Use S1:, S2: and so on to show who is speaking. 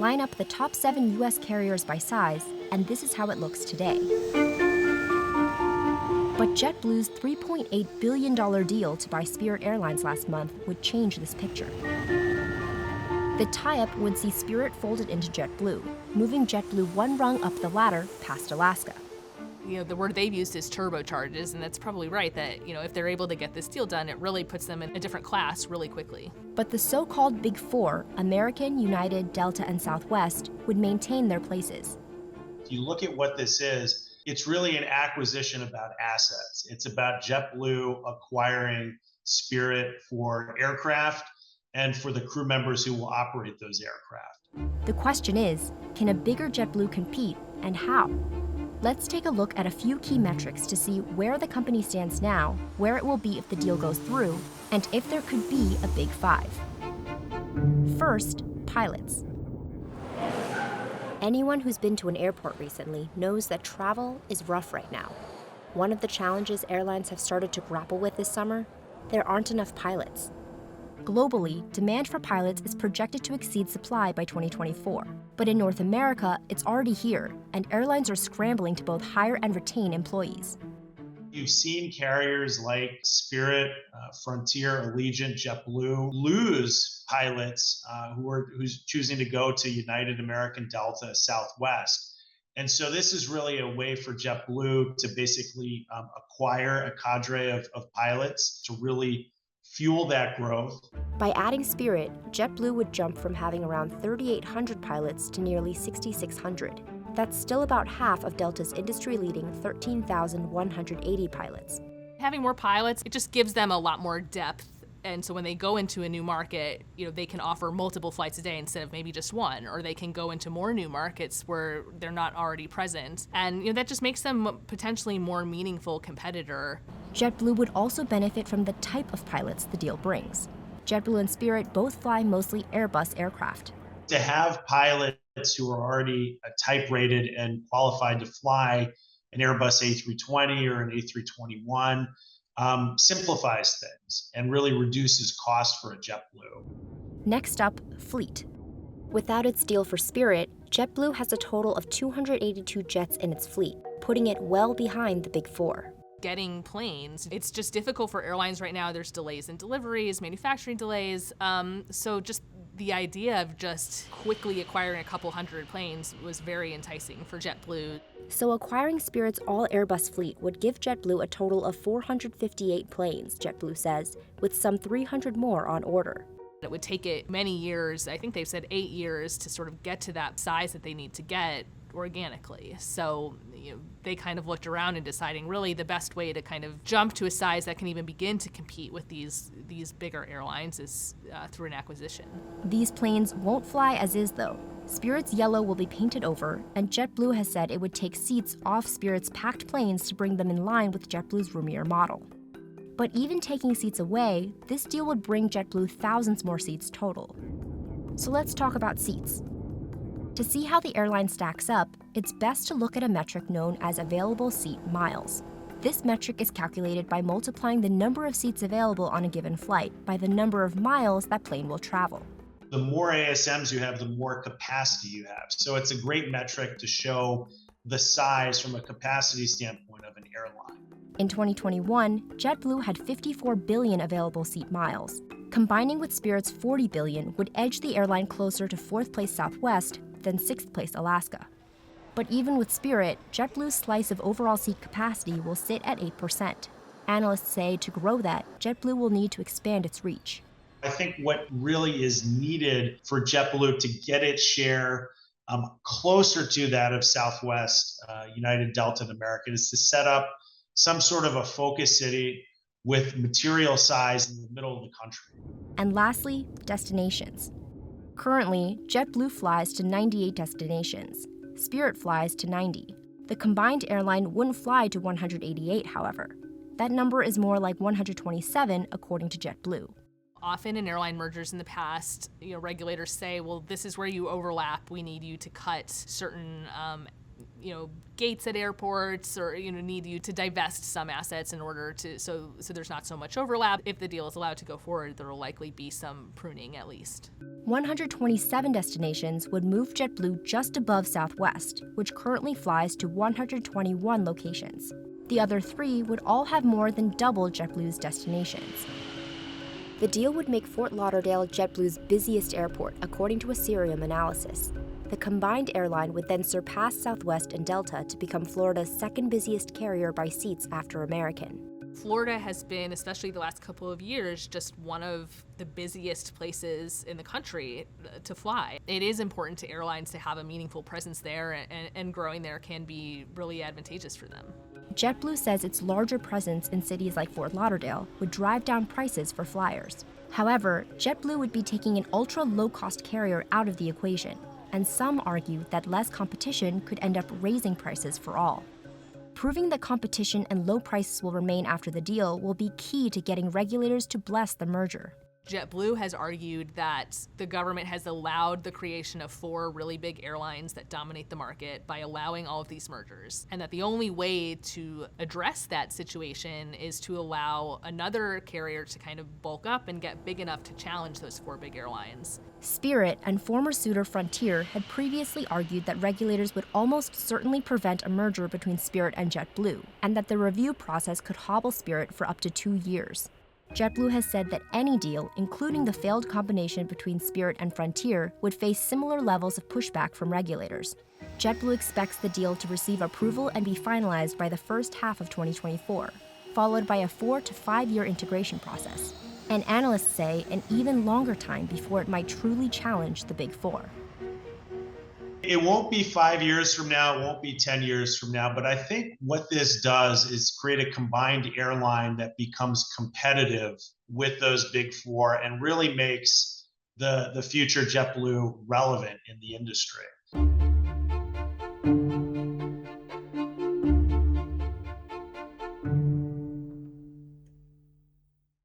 S1: line up the top 7 U.S. carriers by size, and this is how it looks today. But JetBlue's $3.8 billion deal to buy Spirit Airlines last month would change this picture. The tie-up would see Spirit folded into JetBlue, moving JetBlue one rung up the ladder past Alaska.
S2: The word they've used is turbocharges, and that's probably right that, if they're able to get this deal done, it really puts them in a different class really quickly.
S1: But the so-called Big Four, American, United, Delta, and Southwest, would maintain their places.
S3: If you look at what this is, it's really an acquisition about assets. It's about JetBlue acquiring Spirit for aircraft and for the crew members who will operate those aircraft.
S1: The question is, can a bigger JetBlue compete, and how? Let's take a look at a few key metrics to see where the company stands now, where it will be if the deal goes through, and if there could be a Big Five. First, pilots. Anyone who's been to an airport recently knows that travel is rough right now. One of the challenges airlines have started to grapple with this summer, there aren't enough pilots. Globally, demand for pilots is projected to exceed supply by 2024. But in North America, it's already here, and airlines are scrambling to both hire and retain employees.
S3: You've seen carriers like Spirit, Frontier, Allegiant, JetBlue lose pilots who's choosing to go to United, American, Delta, Southwest. And so this is really a way for JetBlue to basically acquire a cadre of pilots to really fuel that growth.
S1: By adding Spirit, JetBlue would jump from having around 3,800 pilots to nearly 6,600. That's still about half of Delta's industry-leading 13,180 pilots.
S2: Having more pilots, it just gives them a lot more depth. And so when they go into a new market, they can offer multiple flights a day instead of maybe just one, or they can go into more new markets where they're not already present. And that just makes them potentially more meaningful competitor.
S1: JetBlue would also benefit from the type of pilots the deal brings. JetBlue and Spirit both fly mostly Airbus aircraft.
S3: To have pilots who are already type rated and qualified to fly an Airbus A320 or an A321 simplifies things and really reduces costs for a JetBlue.
S1: Next up, fleet. Without its deal for Spirit, JetBlue has a total of 282 jets in its fleet, putting it well behind the Big Four.
S2: Getting planes, it's just difficult for airlines right now. There's delays in deliveries, manufacturing delays. So just the idea of just quickly acquiring a couple hundred planes was very enticing for JetBlue.
S1: So acquiring Spirit's all-Airbus fleet would give JetBlue a total of 458 planes, JetBlue says, with some 300 more on order.
S2: It would take it many years, I think they've said 8 years, to sort of get to that size that they need to get organically. So they kind of looked around and deciding really the best way to kind of jump to a size that can even begin to compete with these bigger airlines is through an acquisition.
S1: These planes won't fly as is, though. Spirit's yellow will be painted over, and JetBlue has said it would take seats off Spirit's packed planes to bring them in line with JetBlue's roomier model. But even taking seats away, this deal would bring JetBlue thousands more seats total. So let's talk about seats. To see how the airline stacks up, it's best to look at a metric known as available seat miles. This metric is calculated by multiplying the number of seats available on a given flight by the number of miles that plane will travel.
S3: The more ASMs you have, the more capacity you have. So it's a great metric to show the size from a capacity standpoint of an airline.
S1: In 2021, JetBlue had 54 billion available seat miles. Combining with Spirit's 40 billion would edge the airline closer to 4th place Southwest than 6th place Alaska. But even with Spirit, JetBlue's slice of overall seat capacity will sit at 8%. Analysts say to grow that, JetBlue will need to expand its reach.
S3: I think what really is needed for JetBlue to get its share closer to that of Southwest, United, Delta, and American is to set up some sort of a focus city with material size in the middle of the country.
S1: And lastly, destinations. Currently, JetBlue flies to 98 destinations. Spirit flies to 90. The combined airline wouldn't fly to 188, however. That number is more like 127, according to JetBlue.
S2: Often in airline mergers in the past, regulators say, well, this is where you overlap. We need you to cut certain gates at airports, or need you to divest some assets in order to so there's not so much overlap. If the deal is allowed to go forward, there will likely be some pruning at least.
S1: 127 destinations would move JetBlue just above Southwest, which currently flies to 121 locations. The other 3 would all have more than double JetBlue's destinations. The deal would make Fort Lauderdale JetBlue's busiest airport, according to a Cirium analysis. The combined airline would then surpass Southwest and Delta to become Florida's second busiest carrier by seats after American.
S2: Florida has been, especially the last couple of years, just one of the busiest places in the country to fly. It is important to airlines to have a meaningful presence there, and growing there can be really advantageous for them.
S1: JetBlue says its larger presence in cities like Fort Lauderdale would drive down prices for flyers. However, JetBlue would be taking an ultra-low-cost carrier out of the equation, and some argue that less competition could end up raising prices for all. Proving that competition and low prices will remain after the deal will be key to getting regulators to bless the merger.
S2: JetBlue has argued that the government has allowed the creation of 4 really big airlines that dominate the market by allowing all of these mergers, and that the only way to address that situation is to allow another carrier to kind of bulk up and get big enough to challenge those 4 big airlines.
S1: Spirit and former suitor Frontier had previously argued that regulators would almost certainly prevent a merger between Spirit and JetBlue, and that the review process could hobble Spirit for up to 2 years. JetBlue has said that any deal, including the failed combination between Spirit and Frontier, would face similar levels of pushback from regulators. JetBlue expects the deal to receive approval and be finalized by the first half of 2024, followed by a 4 to 5 year integration process. And analysts say an even longer time before it might truly challenge the Big Four.
S3: It won't be 5 years from now, it won't be 10 years from now, but I think what this does is create a combined airline that becomes competitive with those Big Four and really makes the future JetBlue relevant in the industry.